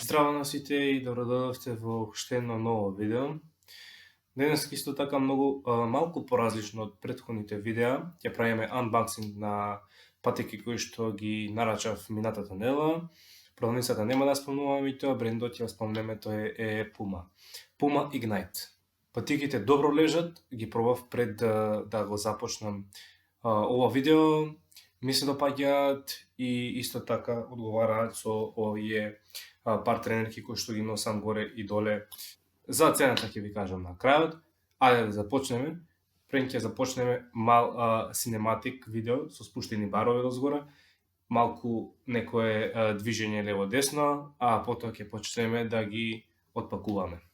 Здраво на сите и добродојавте во уште едно ново видео. Денес исто така малку поразлично од претходните видеа. Ќе правиме unboxing на патеки кои што ги нарачав минатата недела. Продавницата нема да спомнуваме и тоа, брендот ќе спомнеме, тој е Puma. Puma Ignite. Патиките добро лежат, ги пробав пред да го започнам ова видео. Ми се допаѓаат и исто така одговараат со овие пар тренерки кои што ги носам горе и доле. За цената ќе ви кажам на крајот. Ајде да започнеме. Пред ќе започнеме мал синематик видео со спуштени барови дозгора, малку некое движење лево-десно, а потоа ќе почнеме да ги отпакуваме.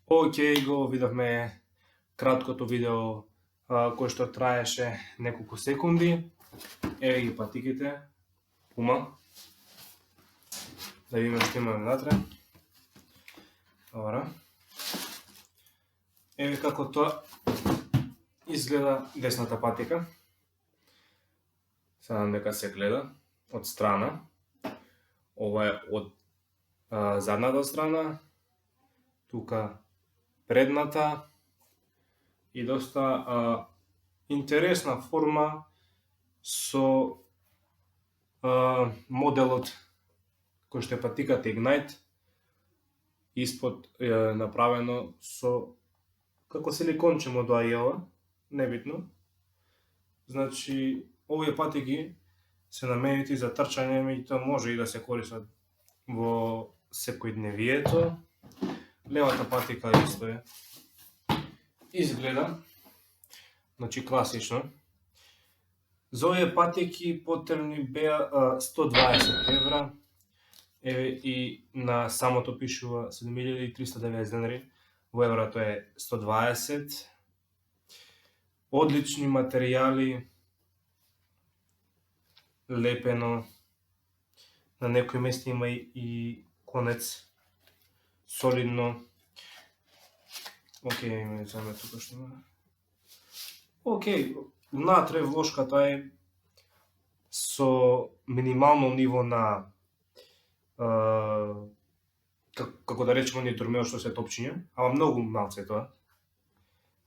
Океј, го видовме краткото видео кој што траеше неколку секунди. Еве ги патиките Puma. Да видиме што имаме внатре. Добра. Еве како тоа изгледа десната патика. Садам дека се гледа од страна. Ова е од задната страна. Тука предната и доста интересна форма со моделот кој што е патиката Ignite испод направено со како силиконче му доаѓала, небитно. Значи, овие патики се наменети за трчање, меѓутоа може и да се користат во секојдневието. Левата патика исто е. Изгледа, значи класично. За овие патики потребни беа 120 евра. Еве и на самото пишува 7390 денари. Во евра тоа е 120. Одлични материјали. Лепено. На некои места има и конец. Солидно. Океј, ме заме тука што има. Океј, внатре вложката е со минимално ниво на како да речеме не турмео што се топчиња, ама многу малце тоа.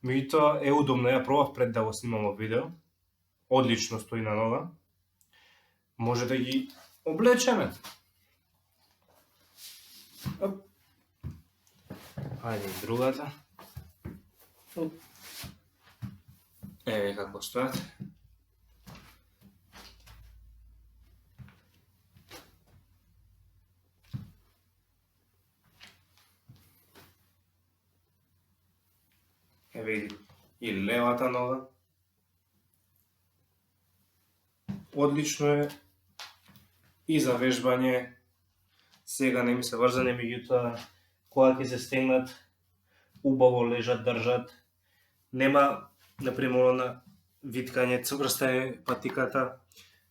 Меѓутоа е удобно, ја пробав пред да го снимам видео. Одлично стои на нога. Може да ги облечеме. Ајде и другата. Еве како стојат. Еве и левата нога. Одлично е и за вежбање. Сега не ми се врзане, меѓутоа кога ќе се стегнат, убаво лежат, држат. Нема, например, на виткање, цврста е патиката.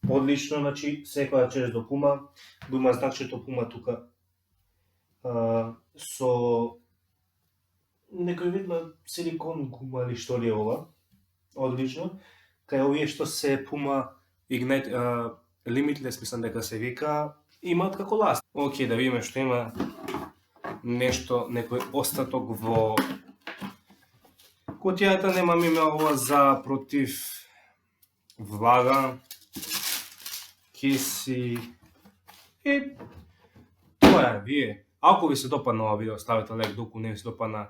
Одлично, значи, секоја чест до Puma. Го има знакчето Puma тука со некој вид на силикон гума или што ли е ова. Одлично. Кај овие што се Puma Ignite Limitless, мислам дека се вика, имаат како ласт. Океј, да видиме што има нешто, некој остаток во кутијата. Немам име ова за против влага, киси и тоа е. Вие, ако ви се допадна ова видео, ставете лайк, доку не ви се допадна,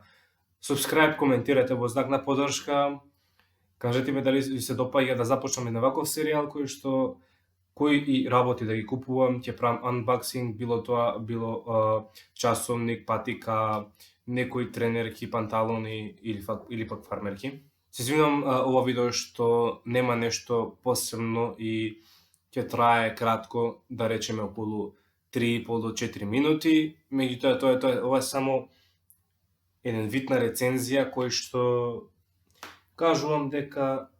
subscribe, коментирате во знак на поддршка. Кажете ми дали ви се допаѓа да започнеме на ваков серијал кој и работи да ги купувам, ќе правам unboxing, било часовник, патика, некои тренерки, панталони или пак фармерки. Се извинувам ова видео што нема нешто посебно и ќе трае кратко, да речеме околу 3,5 до 4 минути. Меѓутоа ова е само еден вид на рецензија кој што кажувам дека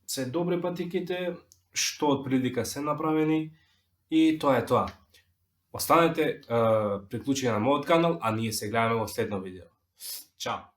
се добри патиките, што од прилика се направени и тоа е тоа. Останете приклучени на мојот канал, а ние се гледаме во следно видео. Чао!